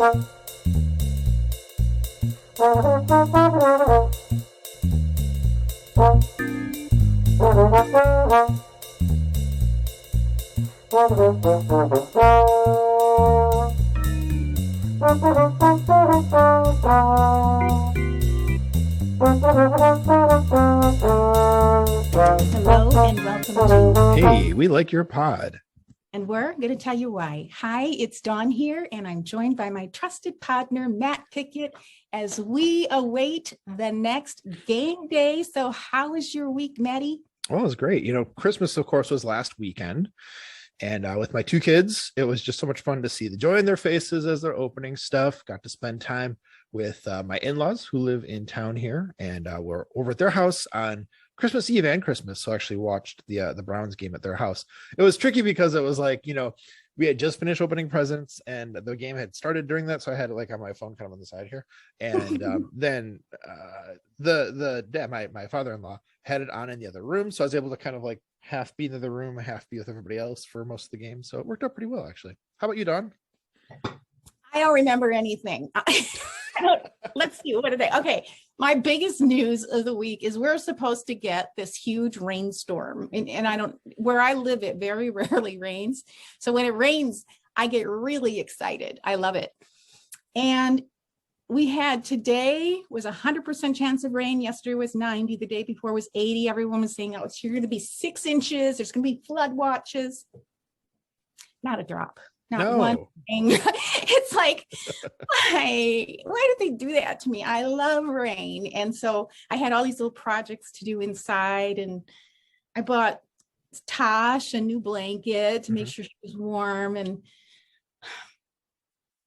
Hello and welcome to Hey, we like your pod. And we're going to tell you why. Hi, it's Dawn here, and I'm joined by my trusted partner, Matt Pickett, as we await the next game day. So how was your week, Maddie? Well, it was great. Christmas, of course, was last weekend. And with my two kids, it was just so much fun to see the joy in their faces as they're opening stuff. Got to spend time with my in-laws who live in town here. And we're over at their house on Christmas Eve and Christmas. So I actually watched the Browns game at their house. It was tricky because it was like, we had just finished opening presents and the game had started during that. So I had it like on my phone kind of on the side here. And then the dad, my father-in-law, had it on in the other room. So I was able to kind of like half be in the room, half be with everybody else for most of the game. So it worked out pretty well, actually. How about you, Dawn? I don't remember anything. Let's see, what are they? Okay, my biggest news of the week is we're supposed to get this huge rainstorm. And where I live, it very rarely rains. So when it rains, I get really excited. I love it. And we had today was 100% chance of rain. Yesterday was 90. The day before was 80. Everyone was saying, oh, it's going to be 6 inches. There's going to be flood watches. Not a drop. Not one thing. It's like, why did they do that to me? I love rain. And so I had all these little projects to do inside, and I bought Tosh a new blanket to make sure she was warm and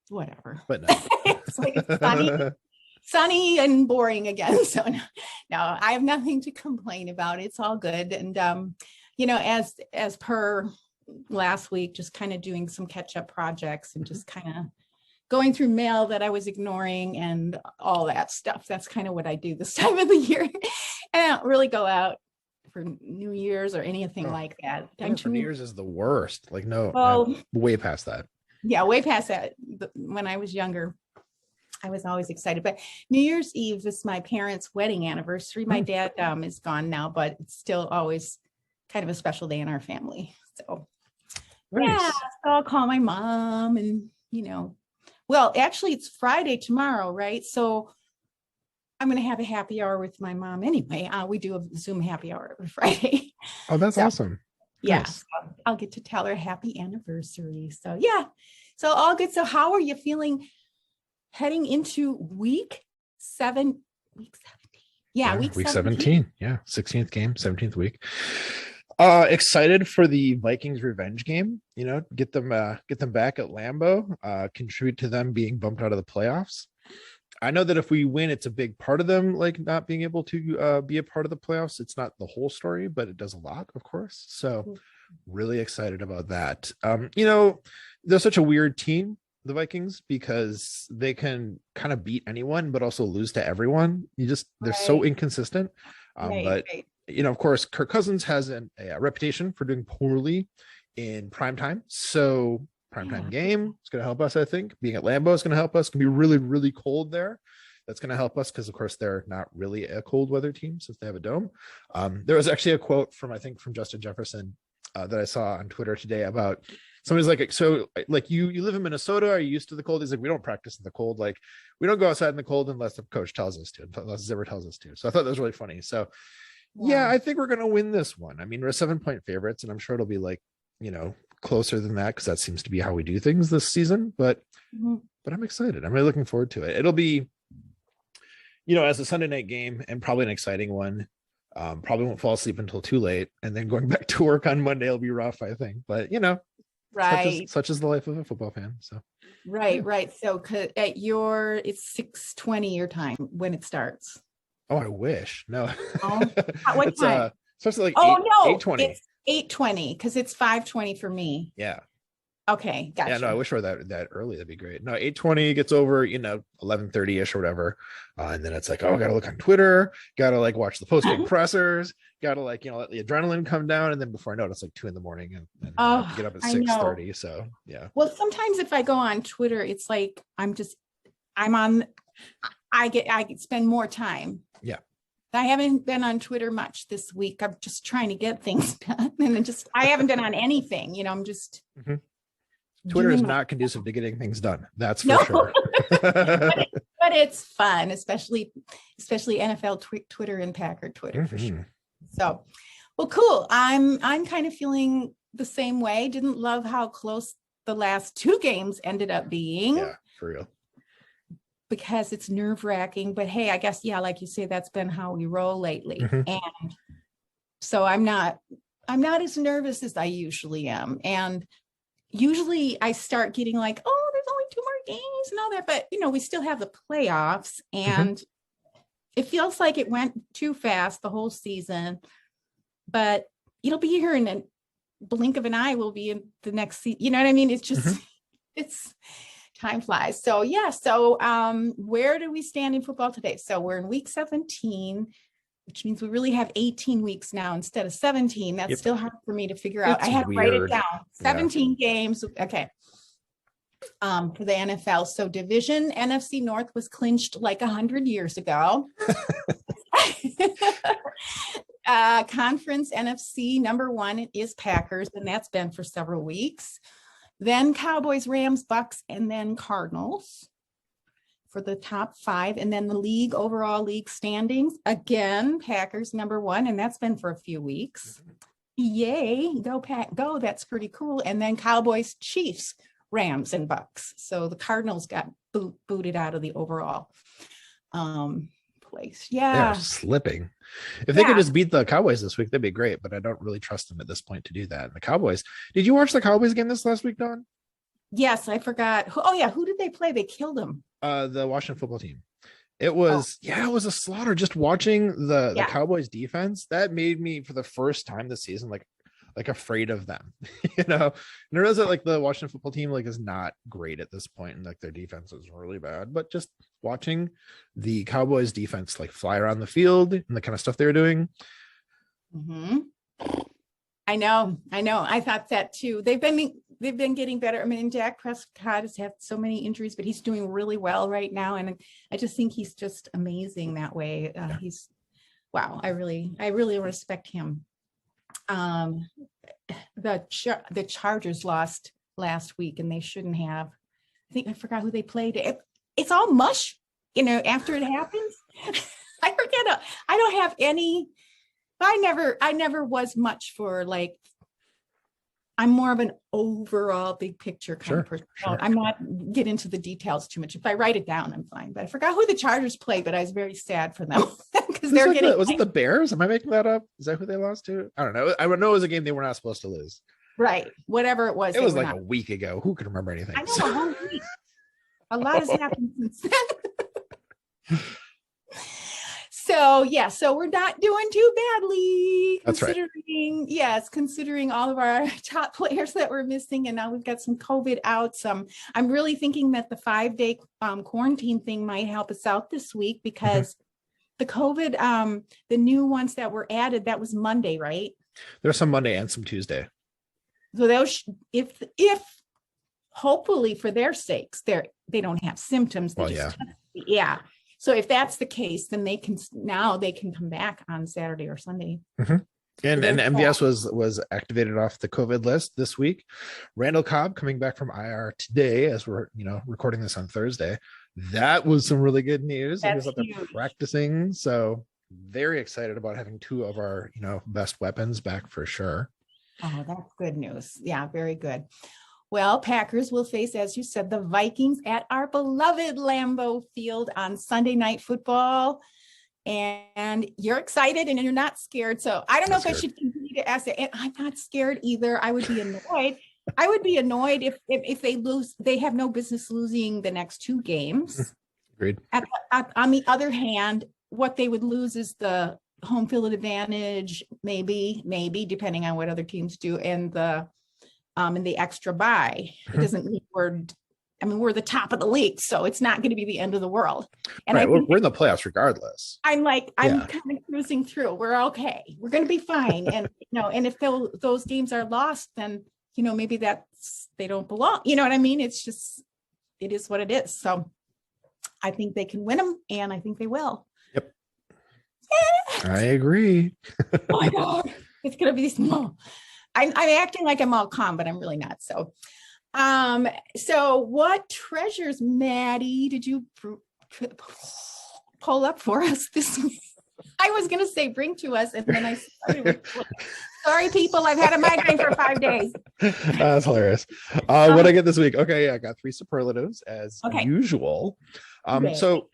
whatever. But no. It's like sunny and boring again. So no, I have nothing to complain about. It's all good. And, as per last week, just kind of doing some catch-up projects and just kind of going through mail that I was ignoring and all that stuff. That's kind of what I do this time of the year. And I don't really go out for New Year's or anything like that. For New Year's is the worst. Like, no, way past that. Yeah, way past that. When I was younger, I was always excited. But New Year's Eve is my parents' wedding anniversary. My dad is gone now, but it's still always kind of a special day in our family. So nice. Yeah, so I'll call my mom and, well, actually it's Friday tomorrow, right? So I'm going to have a happy hour with my mom anyway. We do a Zoom happy hour every Friday. Oh, that's awesome. Yeah, nice. So I'll get to tell her happy anniversary. So yeah, so all good. So how are you feeling heading into week 17? Yeah, week 17. Yeah, 16th game, 17th week. Excited for the Vikings revenge game, get them back at Lambeau, contribute to them being bumped out of the playoffs. I know that if we win, it's a big part of them, like not being able to be a part of the playoffs. It's not the whole story, but it does a lot, of course. So really excited about that. They're such a weird team, the Vikings, because they can kind of beat anyone, but also lose to everyone. They're so inconsistent. But of course, Kirk Cousins has a reputation for doing poorly in primetime. So primetime game is going to help us, I think. Being at Lambeau is going to help us. It's going to be really, really cold there. That's going to help us because, of course, they're not really a cold weather team since they have a dome. There was actually a quote from Justin Jefferson that I saw on Twitter today about somebody's like, so like you live in Minnesota, are you used to the cold? He's like, we don't practice in the cold. Like we don't go outside in the cold unless the coach tells us to, unless Zimmer tells us to. So I thought that was really funny. So yeah, I think we're going to win this one. I mean, we're 7-point favorites, and I'm sure it'll be like, closer than that, because that seems to be how we do things this season. But I'm excited. I'm really looking forward to it. It'll be, as a Sunday night game and probably an exciting one. Probably won't fall asleep until too late, and then going back to work on Monday will be rough, I think. But right, such is the life of a football fan. So right. So it's 6:20 your time when it starts. Oh, I wish. No. What time? Starts at like 8:20. It's 8:20 because it's 5:20 for me. Yeah. Okay, gotcha. Yeah, no, I wish we were that early. That'd be great. No, 8:20 gets over, 11:30-ish or whatever. And then it's like, oh, gotta look on Twitter, gotta like watch the post-game pressers, gotta like, let the adrenaline come down. And then before I know it, it's like 2 a.m. and I have to get up at 6:30. So yeah. Well, sometimes if I go on Twitter, it's like I spend more time. Yeah. I haven't been on Twitter much this week. I'm just trying to get things done. And I haven't been on anything, I'm just. Twitter is not conducive to getting things done. That's for sure. but it's fun, especially NFL Twitter and Packer Twitter for sure. So, well, cool. I'm kind of feeling the same way. Didn't love how close the last 2 games ended up being. Yeah, for real. Because it's nerve-wracking, but hey, I guess, yeah, like you say, that's been how we roll lately. And so I'm not as nervous as I usually am. And usually I start getting like, oh, there's only 2 more games and all that, but we still have the playoffs, and it feels like it went too fast the whole season, but it'll be here in a blink of an eye. We'll be in the next season. You know what I mean? It's just, it's time flies. So yeah. So where do we stand in football today? So we're in week 17, which means we really have 18 weeks now instead of 17. That's still hard for me to figure out. I had to write it down. 17 games. Okay. For the NFL. So division NFC North was clinched like 100 years ago. Conference NFC number 1 is Packers, and that's been for several weeks. Then Cowboys, Rams, Bucks, and then Cardinals for the top 5. And then the overall league standings, again, Packers number 1, and that's been for a few weeks. Yay, go Pack, go. That's pretty cool. And then Cowboys, Chiefs, Rams, and Bucks. So the Cardinals got booted out of the overall place. Yeah. They're slipping. If they could just beat the Cowboys this week, that'd be great, but I don't really trust them at this point to do that. And the Cowboys, did you watch the Cowboys game this last week, Dawn? Yes, I forgot. Who did they play? They killed them. The Washington football team. It was, it was a slaughter. Just watching the Cowboys defense, that made me, for the first time this season, like afraid of them. And I realize that like the Washington football team like is not great at this point, and like their defense is really bad. But just watching the Cowboys defense like fly around the field and the kind of stuff they were doing. I know. I thought that too. They've been getting better. I mean, Dak Prescott has had so many injuries, but he's doing really well right now. And I just think he's just amazing that way. He's, wow. I really respect him. The Chargers lost last week, and they shouldn't have. I forgot who they played. It's all mush, after it happens. I forget. I don't have any. I never was much for like. I'm more of an overall big picture kind of person. Sure. I'm not get into the details too much. If I write it down, I'm fine. But I forgot who the Chargers played, but I was very sad for them because they're like getting. Was it the Bears? Am I making that up? Is that who they lost to? I don't know. I know it was a game they were not supposed to lose. Right. Whatever it was. It was like a week ago. Who can remember anything? I know, a whole week. A lot has happened since then. So we're not doing too badly. That's right. Considering all of our top players that we're missing, and now we've got some COVID outs. I'm really thinking that the 5-day quarantine thing might help us out this week, because the COVID, the new ones that were added, that was Monday, right? There's some Monday and some Tuesday. So those, if hopefully for their sakes, they don't have symptoms. So if that's the case, then they can come back on Saturday or Sunday. And MVS was activated off the COVID list this week. Randall Cobb coming back from IR today, as we're recording this on Thursday. That was some really good news. He was out there practicing, so very excited about having 2 of our best weapons back for sure. Oh, that's good news. Yeah, very good. Well, Packers will face, as you said, the Vikings at our beloved Lambeau Field on Sunday Night Football. And you're excited and you're not scared. So I don't know if I should continue to ask it. And I'm not scared either. I would be annoyed. I would be annoyed if they lose. They have no business losing the next 2 games. Agreed. On the other hand, what they would lose is the home field advantage, maybe, depending on what other teams do, and the and the extra bye. It doesn't mean we're the top of the league, so it's not going to be the end of the world. And right, I think we're in the playoffs regardless. I'm kind of cruising through. We're okay. We're going to be fine. And and if those games are lost, then maybe they don't belong. You know what I mean? It's just, it is what it is. So I think they can win them, and I think they will. Yep. I agree. Oh my God, it's going to be small. I'm acting like I'm all calm, but I'm really not. So, so what treasures, Maddie, did you pull up for us this week? I was going to say bring to us, and then I started. Sorry, people, I've had a migraine for 5 days. That's hilarious. What I get this week? Okay, yeah, I got 3 superlatives as usual. So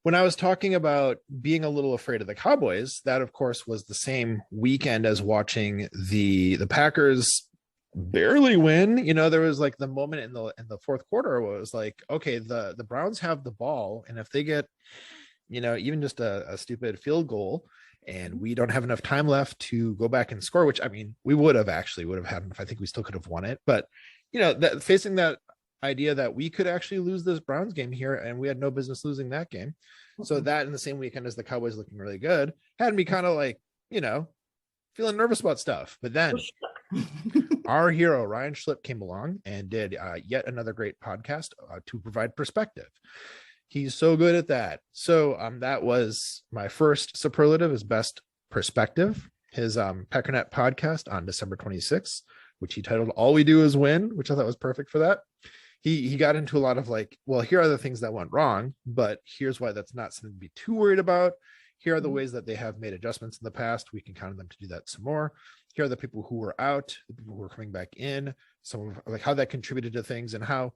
when I was talking about being a little afraid of the Cowboys, that of course was the same weekend as watching the Packers barely win. There was like the moment in the fourth quarter where it was like, okay, the Browns have the ball, and if they get even just a stupid field goal, and we don't have enough time left to go back and score, which I mean, we would have had enough. I think we still could have won it, but that facing that idea that we could actually lose this Browns game here, and we had no business losing that game. So that in the same weekend as the Cowboys looking really good had me kind of like, feeling nervous about stuff. But then our hero, Ryan Schlipp, came along and did yet another great podcast to provide perspective. He's so good at that. So that was my first superlative, is best perspective. His Peckernet podcast on December 26th, which he titled All We Do Is Win, which I thought was perfect for that. He got into a lot of like, well, here are the things that went wrong, but here's why that's not something to be too worried about. Here are the ways that they have made adjustments in the past. We can count on them to do that some more. Here are the people who were out, the people who were coming back in, some of like how that contributed to things, and how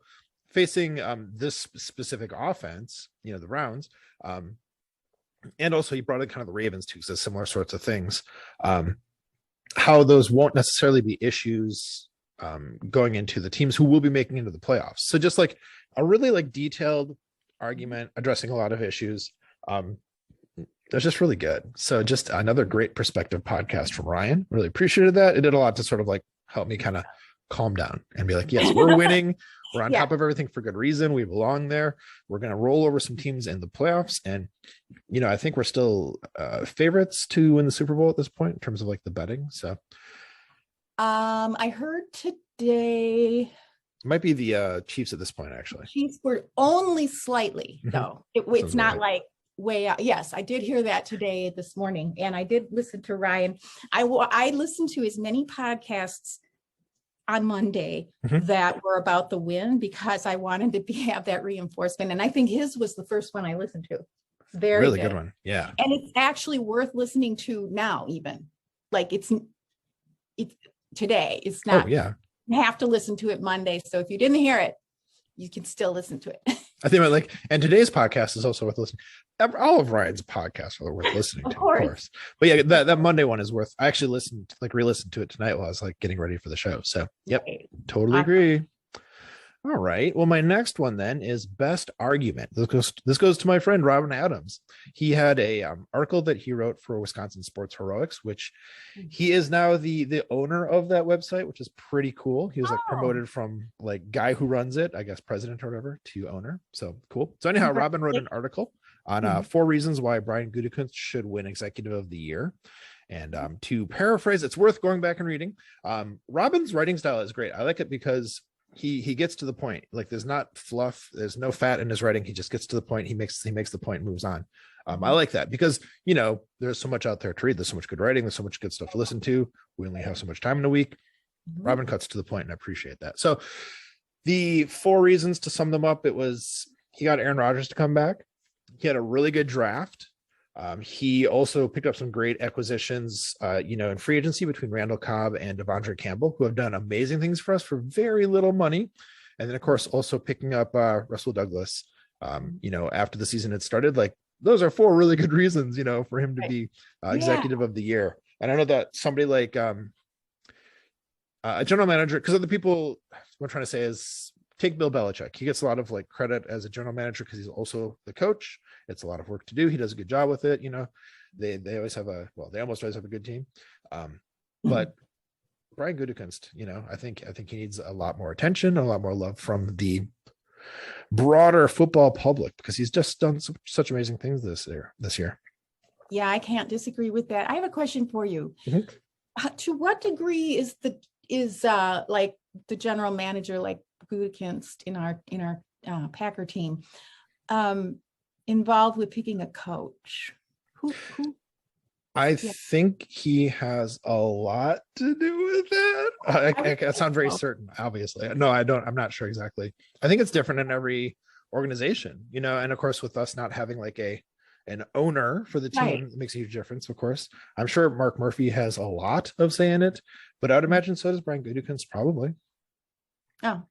facing this specific offense, the Browns, and also he brought in kind of the Ravens too, so similar sorts of things, how those won't necessarily be issues going into the teams who will be making into the playoffs. So just like a really like detailed argument addressing a lot of issues. That's just really good. So just another great perspective podcast from Ryan. Really appreciated that. It did a lot to sort of like help me kind of calm down and be like, yes, we're winning. We're on top of everything for good reason. We belong there. We're going to roll over some teams in the playoffs. And, I think we're still favorites to win the Super Bowl at this point in terms of like the betting. So I heard today it might be the Chiefs at this point, actually. Chiefs were only slightly, though. It's not like way out. Yes, I did hear that today, this morning, and I did listen to Ryan. I listened to as many podcasts on Monday that were about the win because I wanted to have that reinforcement, and I think his was the first one I listened to. Very really good one, yeah. And it's actually worth listening to now, even like it's today. It's not. Oh yeah. You have to listen to it Monday. So if you didn't hear it, you can still listen to it. I think and today's podcast is also worth listening. All of Ryan's podcasts are worth listening to, of course. But yeah, that Monday one is worth. I actually re-listened to it tonight while I was like getting ready for the show. So yep, totally agree. All right. Well, my next one then is best argument. This goes to my friend Robin Adams. He had a article that he wrote for Wisconsin Sports Heroics, which he is now the owner of that website, which is pretty cool. He was like promoted from like guy who runs it, I guess president or whatever, to owner. So cool. So anyhow, Robin wrote an article on 4 reasons why Brian Gutekunst should win Executive of the Year. And to paraphrase, it's worth going back and reading. Robin's writing style is great. I like it because he gets to the point. Like there's not fluff, there's no fat in his writing. He just gets to the point. He makes the point and moves on. I like that because there's so much out there to read. There's so much good writing. There's so much good stuff to listen to. We only have so much time in a week. Robin cuts to the point, and I appreciate that. So the 4 reasons, to sum them up, it was he got Aaron Rodgers to come back. He had a really good draft. He also picked up some great acquisitions, in free agency between Randall Cobb and Devondre Campbell, who have done amazing things for us for very little money. And then, of course, also picking up Russell Douglas, after the season had started. Like those are 4 really good reasons, for him to be Executive of the Year. And I know that somebody like a general manager, because other people, what I'm trying to say is take Bill Belichick. He gets a lot of like credit as a general manager because he's also the coach. It's a lot of work to do. He does a good job with it. They always have they almost always have a good team. But Brian Gutekunst, I think he needs a lot more attention, a lot more love from the broader football public, because he's just done such amazing things this year. Yeah, I can't disagree with that. I have a question for you. To what degree is like the general manager, like Gutekunst in our Packer team, involved with picking a coach? Who I think he has a lot to do with that. I sound very certain, obviously. No, I don't. I'm not sure exactly. I think it's different in every organization, and of course, with us not having like an owner for the team, Right. It makes a huge difference, of course. I'm sure Mark Murphy has a lot of say in it, but I would imagine so does Brian Gutekunst, probably. Oh,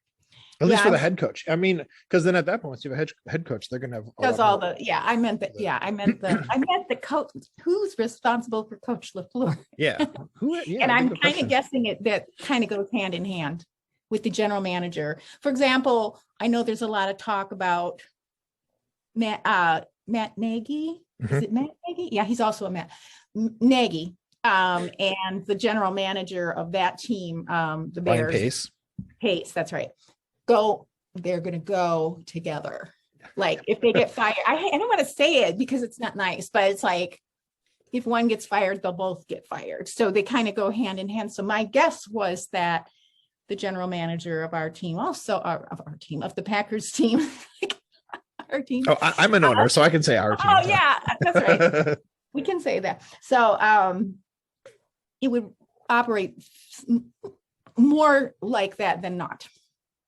At least for the head coach. I mean, because then at that point, once you have a head coach, they're going to have does all the I meant the coach. Who's responsible for Coach LaFleur? Yeah. And I'm kind of guessing that kind of goes hand in hand with the general manager. For example, I know there's a lot of talk about Matt Nagy. Is it Matt Nagy? Yeah, he's also a Matt Nagy. And the general manager of that team, the Bears. Pace, that's right. They're going to go together. Like if they get fired, I don't want to say it because it's not nice, but it's like if one gets fired, they'll both get fired. So they kind of go hand in hand. So my guess was that the general manager of our team, of the Packers team, our team. Oh, I'm an owner, so I can say our team. Oh yeah, that's right. We can say that. So it would operate more like that than not.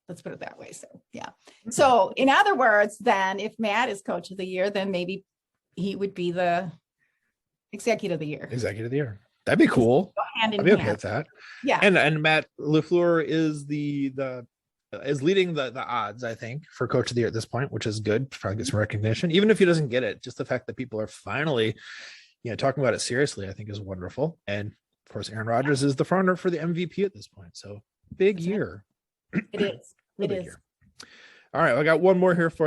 Let's put it that way. So, yeah. So in other words, then if Matt is coach of the year, then maybe he would be the executive of the year. Executive of the year. That'd be cool. I'd be okay with that. Yeah. And Matt LaFleur is is leading the odds, I think, for coach of the year at this point, which is good. Probably get some recognition, even if he doesn't get it. Just the fact that people are finally, talking about it seriously, I think is wonderful. And of course, Aaron Rodgers is the frontrunner for the MVP at this point. So big year. It is. It is. All right, I got one more here for you.